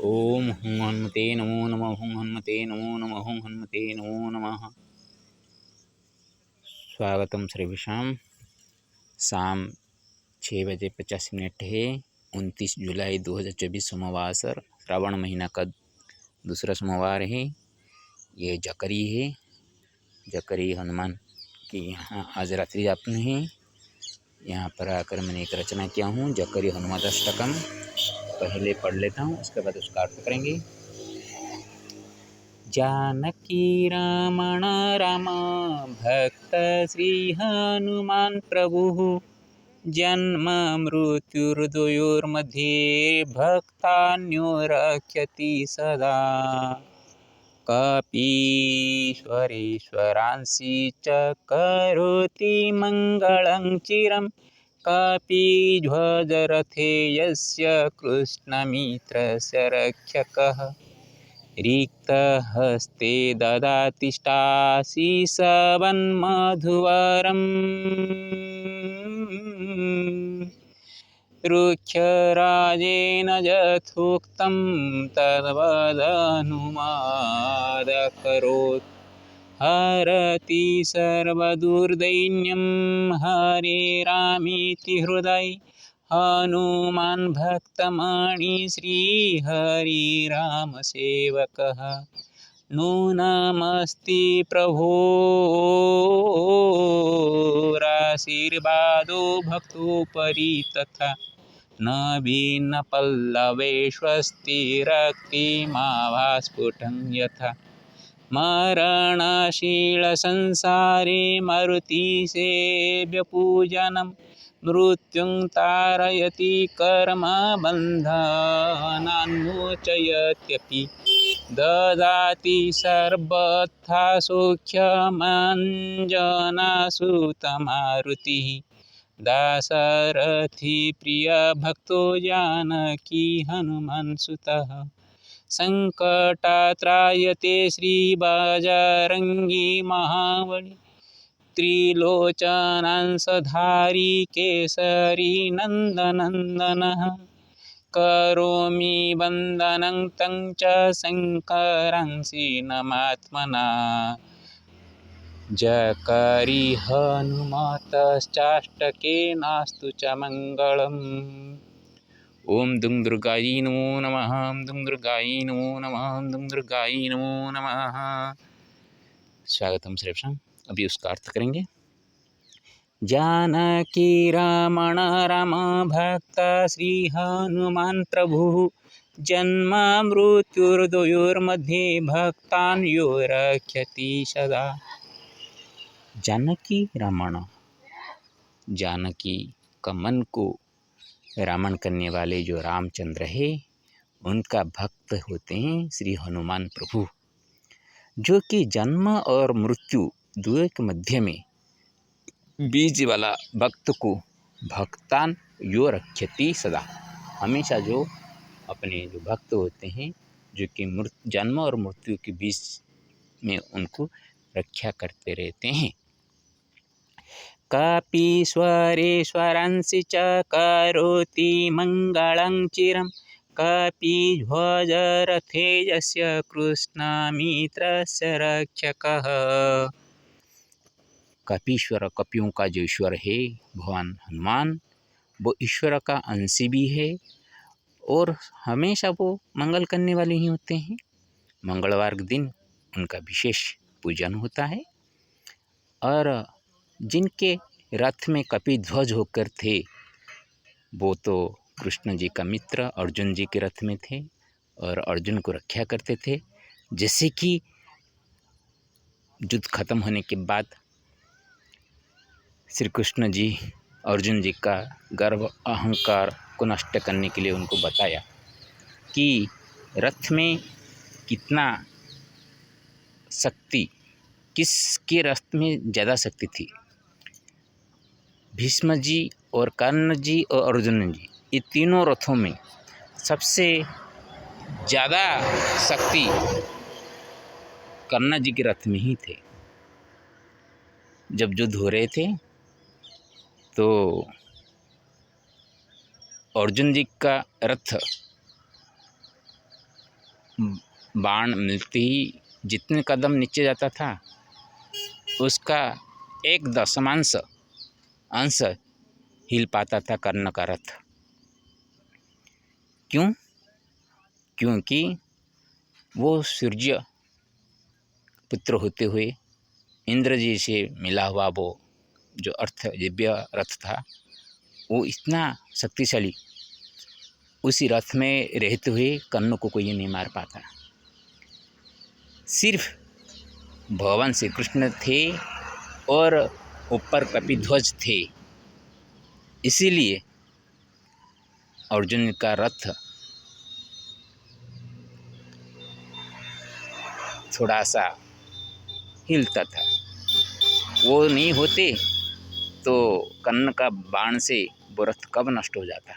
ओम हुं हनुमते नमो नमः। हुं हनुमते नमो नमः। हुं हनुमते नमो नमः। स्वागतम सर्वेषां। शाम 6 बजे 50 मिनट है। 29 जुलाई 2024 सोमवार, श्रावण महीना का दूसरा सोमवार है। ये जकरी है। जकरी हनुमान की यहाँ आज रात्रि यापन है। यहाँ पर आकर मैंने एक रचना किया हूँ, जकरी हनुमदष्टकम। पहले पढ़ लेता हूँ, उसके बाद उसका अर्थ करेंगे। जानकी रमण राम भक्त श्री हनुमान प्रभुः जन्म मृत्युर्द्वयोर्मध्ये भक्तान्यो रक्षति सदा। कपीश्वरेश्वरांसि च करोति मङ्गलं चिरं। कपिध्वजरथे यस्य कृष्णमित्रस्य रक्षकः। रिक्तहस्ते ददातिष्ठाशीषवन्मधुवरम्। रुक्षराजेन यथोक्तं तद्वदनुमादकरोत्। हरति सर्वदुर्दैन्यं हरेरामीति हृदये। हनुमान् भक्तमणि श्रीहरिरामसेवकः। नूनमस्ति प्रभोराशीर्वादो भक्तोपरि तथा। न भिन्नपल्लवेष्वस्तिरक्तिमाभास्फुटं यथा। मरणशीलसंसारे मरुतिसेव्यपूजनं। मृत्युं तारयति कर्मबन्धनान्मोचयत्यपि। ददाति सर्वथा सौख्यमञ्जनसुतमारुतिः। दाशरथि प्रियभक्तो जानकी हनुमान्सुतः। सङ्कटात्रायते श्रीबजरङ्गी महाबली। त्रिलोचनांशधारी केसरी नन्दनन्दनः। करोमि वन्दनं तं च शङ्करांसि नमात्मना। जकरी हनुमतश्चाष्टकेनास्तु च मङ्गलम्। ओम दुं दुर्गायै नमो नमः। दुं दुर्गायै नमो नमः। दुं दुर्गायै नमो नमः। स्वागतम सर्वेषां। अभी उसका अर्थ करेंगे। जानकी रमण राम भक्त श्री हनुमान प्रभुः जन्म मृत्युर्द्वयोर्मध्ये भक्तान् यो रक्षति सदा। जानकी रमण, जानकी का मन को रामन करने वाले जो रामचंद्र है, उनका भक्त होते हैं श्री हनुमान प्रभु, जो कि जन्म और मृत्यु दोनों के मध्य में बीच वाला भक्त को भक्तान यो रक्षति सदा, हमेशा जो अपने जो भक्त होते हैं, जो कि जन्म और मृत्यु के बीच में उनको रक्षा करते रहते हैं। कपीश्वरेश्वरांसि च करोति मङ्गलं चिरं। कपिध्वजरथे यस्य कृष्णमित्रस्य रक्षकः। कपीश्वर, कपियों का जो ईश्वर है भगवान हनुमान, वो ईश्वर का अंश भी है और हमेशा वो मंगल करने वाले ही होते हैं। मंगलवार के दिन उनका विशेष पूजन होता है। और जिनके रथ में कपिध्वज होकर थे, वो तो कृष्ण जी का मित्र अर्जुन जी के रथ में थे और अर्जुन को रक्षा करते थे। जैसे कि युद्ध खत्म होने के बाद श्री कृष्ण जी अर्जुन जी का गर्व अहंकार को नष्ट करने के लिए उनको बताया कि रथ में कितना शक्ति, किसके रथ में ज़्यादा शक्ति थी। भीष्म जी और कर्ण जी और अर्जुन जी, ये तीनों रथों में सबसे ज़्यादा शक्ति कर्ण जी के रथ में ही थे। जब युद्ध हो रहे थे तो अर्जुन जी का रथ बाण मिलते ही जितने कदम नीचे जाता था उसका 1/10 अंश हिल पाता था कर्ण का रथ। क्यों? क्योंकि वो सूर्य पुत्र होते हुए इंद्र जी से मिला हुआ वो जो अर्थ दिव्य रथ था वो इतना शक्तिशाली, उसी रथ में रहते हुए कर्ण को कोई नहीं मार पाता। सिर्फ भगवान श्री कृष्ण थे और ऊपर कपिध्वज थे, इसीलिए अर्जुन का रथ थोड़ा सा हिलता था। वो नहीं होते तो कर्ण का बाण से वो रथ कब नष्ट हो जाता।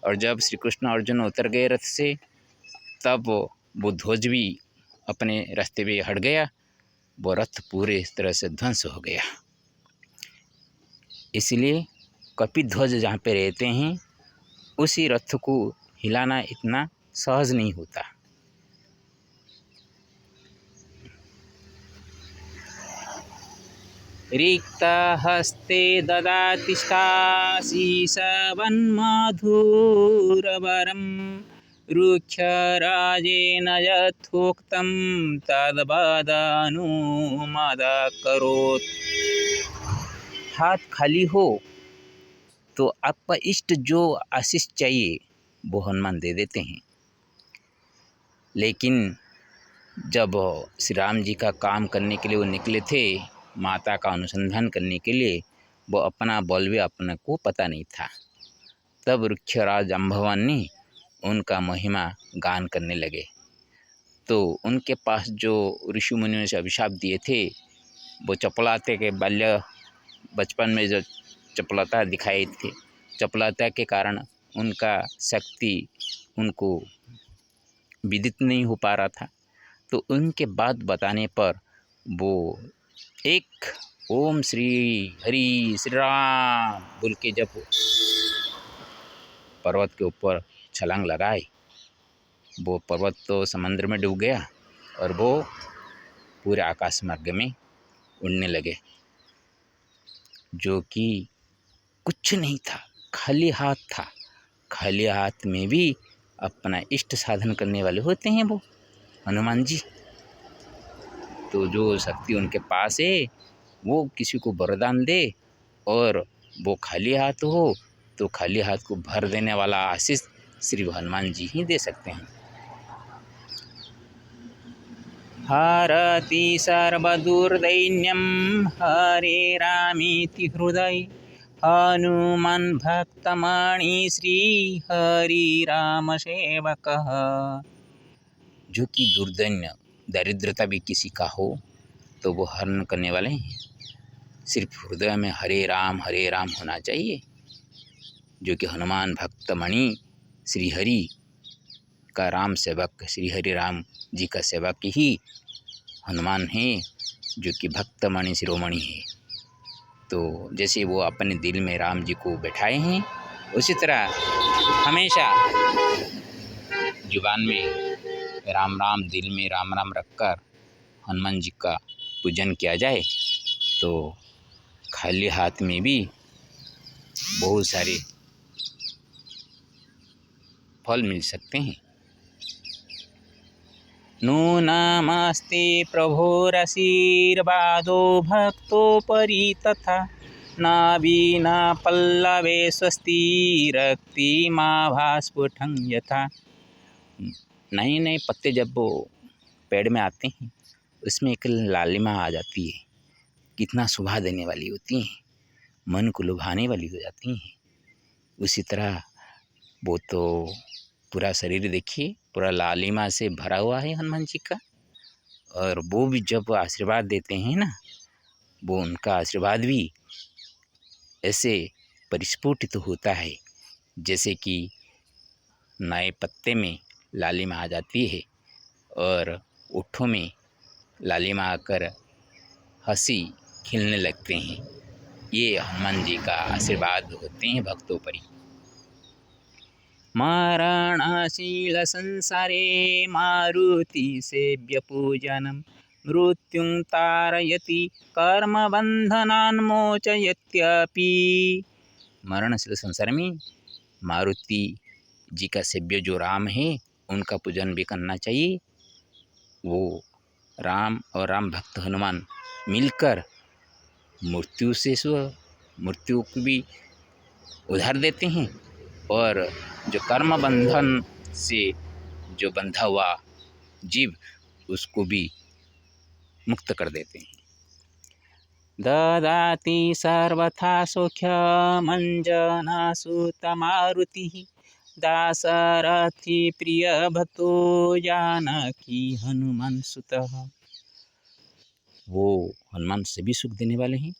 और जब श्री कृष्ण अर्जुन उतर गए रथ से तब वो ध्वज भी अपने रास्ते पे हट गया, वो रथ पूरे तरह से ध्वंस हो गया। इसलिए कपिध्वज जहाँ पे रहते हैं उसी रथ को हिलाना इतना सहज नहीं होता। रिक्ता हस्ते ददातिष्ठासि सवन्मधुरवरं रुक्षराजेन यथोक्तं तद्वदनुमदकरोत्। हाथ खाली हो तो आपका इष्ट जो आशीष चाहिए वो हनुमान दे देते हैं, लेकिन जब श्री राम जी का काम करने के लिए वो निकले थे, माता का अनुसंधान करने के लिए, वो अपना बल भी अपने को पता नहीं था। तब वृक्षराज जाम्बवान ने उनका महिमा गान करने लगे। तो उनके पास जो ऋषि मुनियों से अभिशाप दिए थे, वो चपलाते के बचपन में जो चपलता दिखाई थी, चपलता के कारण उनका शक्ति उनको विदित नहीं हो पा रहा था। तो उनके बात बताने पर वो एक ओम श्री हरि श्री राम बोल के जब पर्वत के ऊपर छलांग लगाए, वो पर्वत तो समंदर में डूब गया और वो पूरे आकाश मार्ग में उड़ने लगे, जो कि कुछ नहीं था, खाली हाथ था। खाली हाथ में भी अपना इष्ट साधन करने वाले होते हैं वो हनुमान जी। तो जो शक्ति उनके पास है वो किसी को वरदान दे और वो खाली हाथ हो तो खाली हाथ को भर देने वाला आशीष श्री हनुमान जी ही दे सकते हैं। हरति सर्वदुर्दैन्यं हरे रामेति हृदय हनुमान भक्तमणि श्री हरि राम सेवकः। जो कि दुर्दैन्य दरिद्रता भी किसी का हो तो वो हरण करने वाले हैं। सिर्फ हृदय में हरे राम होना चाहिए। जो कि हनुमान भक्तमणि श्री हरि का राम सेवक, श्री हरि राम जी का सेवक ही हनुमान है, जो कि भक्तमणि शिरोमणि है। तो जैसे वो अपने दिल में राम जी को बैठाए हैं, उसी तरह हमेशा जुबान में राम राम, दिल में राम राम रखकर हनुमान जी का पूजन किया जाए तो खाली हाथ में भी बहुत सारे फल मिल सकते हैं। नूनमस्ते प्रभोरशीर्वादो भक्तोपरि तथा नावीना पल्लवे स्वस्ति रक्तिमाभास्फुटं यथा। नए नए पत्ते जब वो पेड़ में आते हैं उसमें एक लालिमा आ जाती है, कितना शोभा देने वाली होती हैं, मन को लुभाने वाली हो जाती हैं। उसी तरह वो तो पूरा शरीर देखिए पूरा लालिमा से भरा हुआ है हनुमान जी का, और वो भी जब आशीर्वाद देते हैं ना, वो उनका आशीर्वाद भी ऐसे परिस्फुटित होता है जैसे कि नए पत्ते में लालिमा आ जाती है और ओठों में लालिमा आकर हंसी खिलने लगते हैं। ये हनुमान जी का आशीर्वाद होते हैं भक्तों पर। मरणशील संसारे मारुति सेव्य पूजनम मृत्युं तारयति कर्मबंधनान् मोचयत्यपि। मरणशील संसार में मारुति जी का सेव्य जो राम है उनका पूजन भी करना चाहिए। वो राम और राम भक्त हनुमान मिलकर मृत्यु को भी उधार देते हैं और जो कर्म बंधन से जो बंधा हुआ जीव उसको भी मुक्त कर देते हैं। ददाति सर्वथा सौख्यमञ्जनासुत मारुतिः दाशरथी प्रिय भक्तो जानकी हनुमान सुतः। वो हनुमान से भी सुख देने वाले हैं,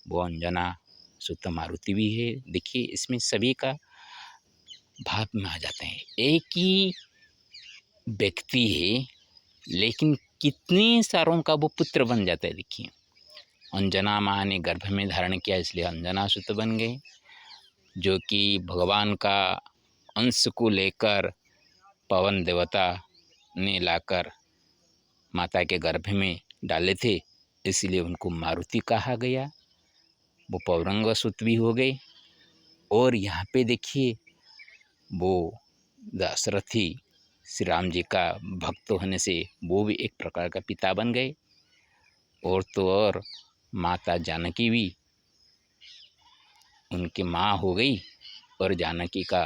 वो अंजना सुत मारुति भी है। देखिए इसमें सभी का भाव में आ जाते हैं। एक ही व्यक्ति है लेकिन कितने सारों का वो पुत्र बन जाता है। देखिए अंजना माँ ने गर्भ में धारण किया इसलिए अंजना सुत बन गए, जो कि भगवान का अंश को लेकर पवन देवता ने लाकर माता के गर्भ में डाले थे, इसलिए उनको मारुति कहा गया। वो पौरंग सुत भी हो गए। और यहाँ पे देखिए वो दशरथी श्री राम जी का भक्त होने से वो भी एक प्रकार का पिता बन गए। और तो और माता जानकी भी उनकी माँ हो गई। और जानकी का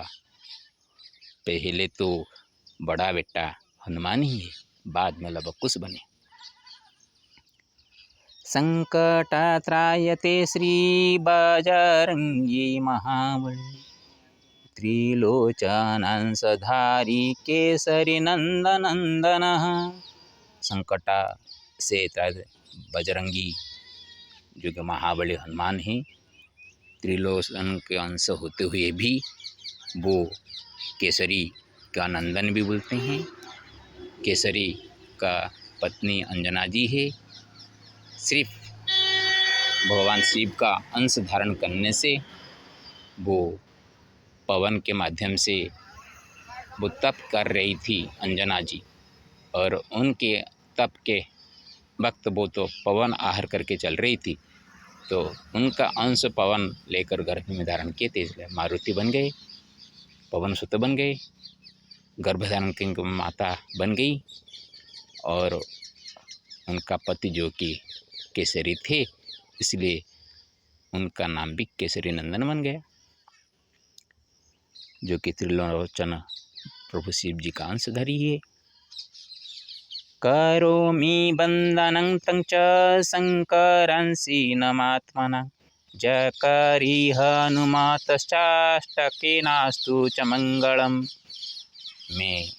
पहले तो बड़ा बेटा हनुमान ही है, बाद में लवकुश बने। संकटात्रायते श्री बजरंगी महाबली त्रिलोचनांशधारी केसरी नंदनंदनः। संकटा से बजरंगी जो कि महाबली हनुमान हैं, त्रिलोचन के अंश होते हुए भी वो केसरी का नंदन भी बोलते हैं। केसरी का पत्नी अंजना जी है। सिर्फ भगवान शिव का अंश धारण करने से वो पवन के माध्यम से वो तप कर रही थी अंजना जी, और उनके तप के वक्त वो तो पवन आहार करके चल रही थी, तो उनका अंश पवन लेकर गर्भ में धारण किए थे, इसलिए मारुति बन गए, पवन सुत बन गए, गर्भधारण की माता बन गई। और उनका पति जो कि केसरी थे इसलिए उनका नाम भी केसरी नंदन बन गया, जो कि त्रिलोचन प्रभु शिव जी का अंशधारी है। करोमि बंदनं तं च शंकरांसि नमात्मना जकरि हनुमतश्चाष्टकेनास्तु च मंगलम। मैं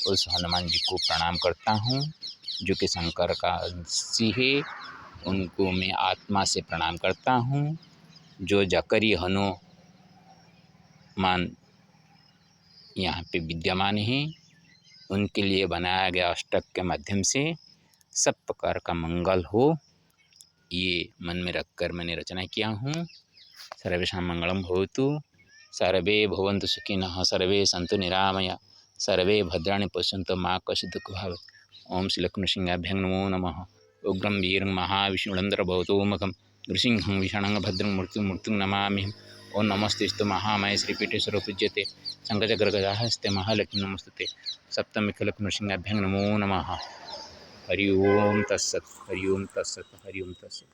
उस हनुमान जी को प्रणाम करता हूँ जो कि शंकर का अंशी है, उनको मैं आत्मा से प्रणाम करता हूँ। जो जकरी हनुमान यहाँ पे विद्यमान हैं, उनके लिए बनाया गया अष्टक के माध्यम से सब प्रकार का मंगल हो, ये मन में रखकर मैंने रचना किया हूँ। सर्वेषां मंगलम भवतु, सर्वे भवन्तु सुखिनः, सर्वे सन्तु निरामया, सर्वे भद्राणि पश्यन्तु मा कश्चित् दुःखं भवेत्। ओम श्री लक्ष्मीनृसिंहाभ्यां नमो नमः। उग्रं वीरं महाविष्णुरन्ध्रभवतोमुखं नृसिंहं विषाणं भद्रं मृत्युं नमाम्यहम्। ओम नमस्तेस्तु महामाये श्रीपीठे सर्वपूज्यते शङ्खचक्रगदाहस्ते महालक्ष्मी नमस्तुते। सप्तमीखलक्ष्मीनृसिंहाभ्यां नमो नमः। हरि ओम तत्सत्, हरि ओम तत्सत्, हरि ओम तत्सत्।